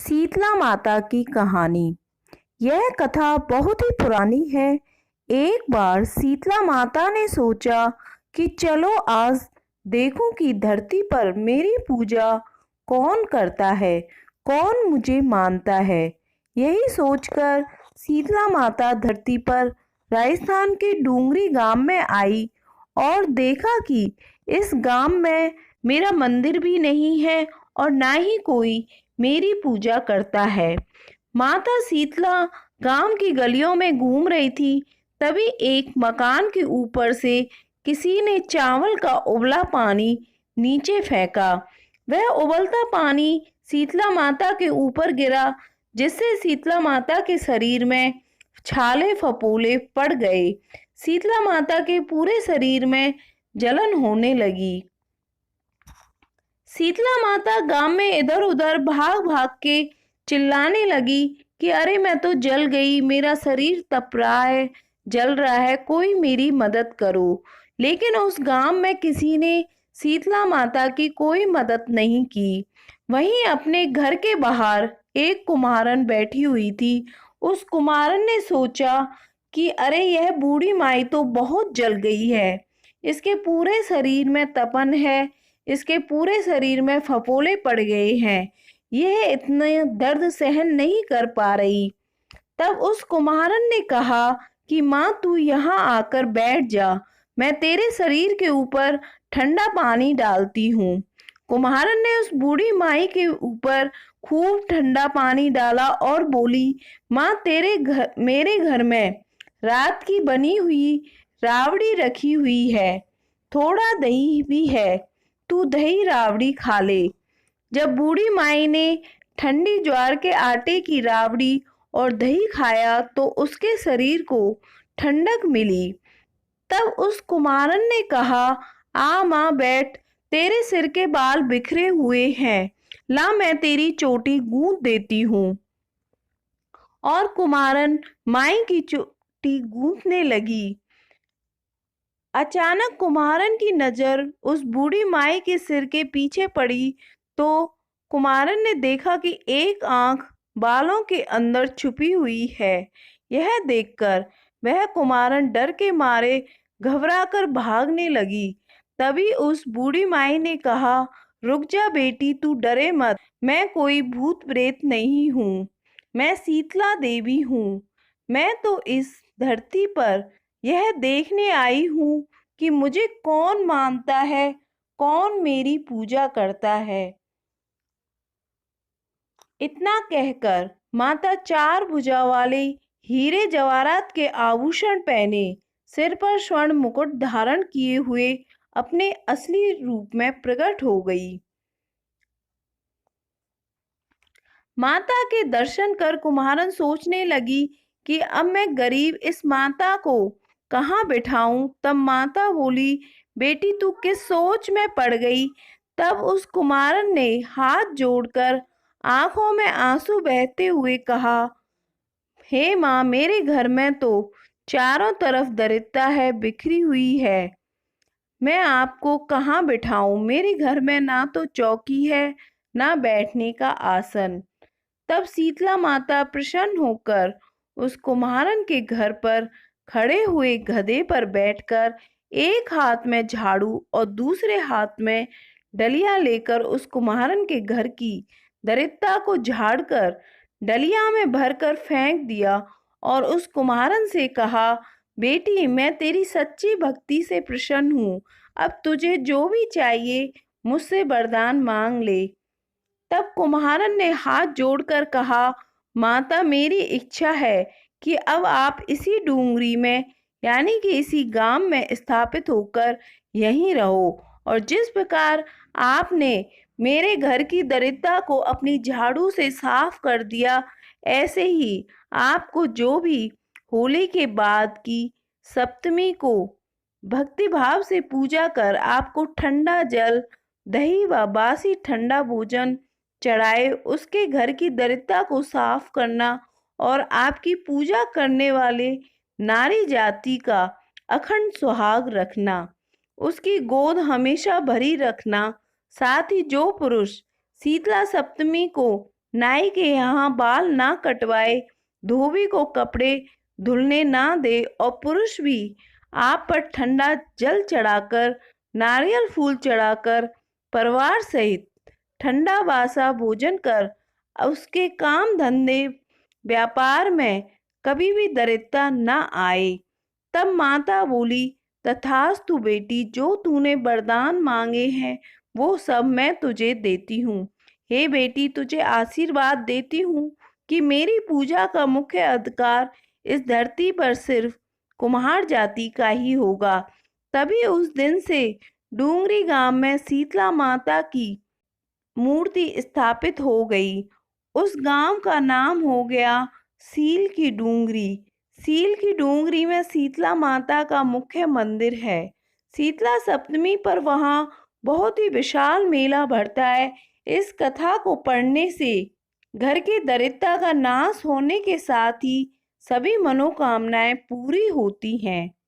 शीतला माता की कहानी। यह कथा बहुत ही पुरानी है। एक बार शीतला माता ने सोचा कि चलो आज देखूं कि धरती पर मेरी पूजा कौन करता है, कौन मुझे मानता है। यही सोचकर शीतला माता धरती पर राजस्थान के डूंगरी गांव में आई और देखा कि इस गांव में मेरा मंदिर भी नहीं है और ना ही कोई मेरी पूजा करता है। माता शीतला गांव की गलियों में घूम रही थी। तभी एक मकान के ऊपर से किसी ने चावल का उबला पानी नीचे फेंका। वह उबलता पानी शीतला माता के ऊपर गिरा, जिससे शीतला माता के शरीर में छाले फपोले पड़ गए। शीतला माता के पूरे शरीर में जलन होने लगी। शीतला माता गांव में इधर उधर भाग भाग के चिल्लाने लगी कि अरे मैं तो जल गई, मेरा शरीर तप रहा है, जल रहा है, कोई मेरी मदद करो। लेकिन उस गांव में किसी ने शीतला माता की कोई मदद नहीं की। वहीं अपने घर के बाहर एक कुम्हारन बैठी हुई थी। उस कुम्हारन ने सोचा कि अरे यह बूढ़ी माई तो बहुत जल गई है, इसके पूरे शरीर में तपन है, इसके पूरे शरीर में फफोले पड़ गए हैं, यह इतने दर्द सहन नहीं कर पा रही। तब उस कुम्हारन ने कहा कि माँ तू यहाँ आकर बैठ जा, मैं तेरे शरीर के ऊपर ठंडा पानी डालती हूँ। कुम्हारन ने उस बूढ़ी माई के ऊपर खूब ठंडा पानी डाला और बोली, माँ मेरे घर में रात की बनी हुई रावड़ी रखी हुई है, थोड़ा दही भी है, तू दही रावड़ी खा ले। जब बूढ़ी माई ने ठंडी ज्वार के आटे की रावड़ी और दही खाया तो उसके शरीर को ठंडक मिली। तब उस कुम्हारन ने कहा, आ माँ बैठ, तेरे सिर के बाल बिखरे हुए हैं, ला मैं तेरी चोटी गूंथ देती हूँ। और कुम्हारन माई की चोटी गूंथने लगी। अचानक कुम्हारन की नजर उस बूढ़ी माई के सिर के पीछे पड़ी तो कुम्हारन ने देखा कि एक आंख बालों के अंदर छुपी हुई है। यह देखकर वह कुम्हारन डर के मारे घबराकर भागने लगी। तभी उस बूढ़ी माई ने कहा, रुक जा बेटी, तू डरे मत, मैं कोई भूत प्रेत नहीं हूँ, मैं शीतला देवी हूँ। मैं तो इस धरती पर यह देखने आई हूँ कि मुझे कौन मानता है, कौन मेरी पूजा करता है। इतना कहकर माता चार भुजा वाले हीरे जवाहरात के आभूषण पहने, सिर पर स्वर्ण मुकुट धारण किए हुए अपने असली रूप में प्रकट हो गई। माता के दर्शन कर कुम्हारन सोचने लगी कि अब मैं गरीब इस माता को कहाँ बिठाऊं। तब माता बोली, बेटी तू किस सोच में पड़ गई। तब उस कुम्हारन ने हाथ जोड़कर आंखों में आंसू बहते हुए कहा, हे माँ, मेरे घर में तो चारों तरफ दरिद्रता है, बिखरी हुई है, मैं आपको कहाँ बिठाऊं। मेरे घर में ना तो चौकी है, ना बैठने का आसन। तब शीतला माता प्रसन्न होकर उस कुम्हारन के घर पर खड़े हुए गधे पर बैठकर एक हाथ में झाड़ू और दूसरे हाथ में डलिया लेकर उस कुम्हारन के घर की दरिद्रता को झाड़कर डलिया में भरकर फेंक दिया और उस कुम्हारन से कहा, बेटी मैं तेरी सच्ची भक्ति से प्रसन्न हूँ, अब तुझे जो भी चाहिए मुझसे वरदान मांग ले। तब कुम्हारन ने हाथ जोड़कर कहा, माता मेरी इच्छा है कि अब आप इसी डूंगरी में यानी कि इसी गांव में स्थापित होकर यहीं रहो और जिस प्रकार आपने मेरे घर की दरिद्रता को अपनी झाड़ू से साफ कर दिया, ऐसे ही आपको जो भी होली के बाद की सप्तमी को भक्ति भाव से पूजा कर आपको ठंडा जल, दही व बासी ठंडा भोजन चढ़ाए, उसके घर की दरिद्रता को साफ करना और आपकी पूजा करने वाले नारी जाति का अखंड सुहाग रखना, उसकी गोद हमेशा भरी रखना। साथ ही जो पुरुष शीतला सप्तमी को नाई के यहाँ बाल ना कटवाए, धोबी को कपड़े धुलने ना दे और पुरुष भी आप पर ठंडा जल चढ़ाकर, नारियल फूल चढ़ाकर, परिवार सहित ठंडा बासा भोजन कर उसके काम धंधे व्यापार में कभी भी दरिद्रता न आए। तब माता बोली, तथास्तु बेटी, जो तूने वरदान मांगे हैं वो सब मैं तुझे देती हूँ। हे बेटी, तुझे आशीर्वाद देती हूँ कि मेरी पूजा का मुख्य अधिकार इस धरती पर सिर्फ कुम्हार जाति का ही होगा। तभी उस दिन से डूंगरी गांव में शीतला माता की मूर्ति स्थापित हो गई। उस गांव का नाम हो गया सील की डूंगरी। सील की डूंगरी में शीतला माता का मुख्य मंदिर है। शीतला सप्तमी पर वहां बहुत ही विशाल मेला भरता है। इस कथा को पढ़ने से घर की दरिद्रता का नाश होने के साथ ही सभी मनोकामनाएं पूरी होती हैं।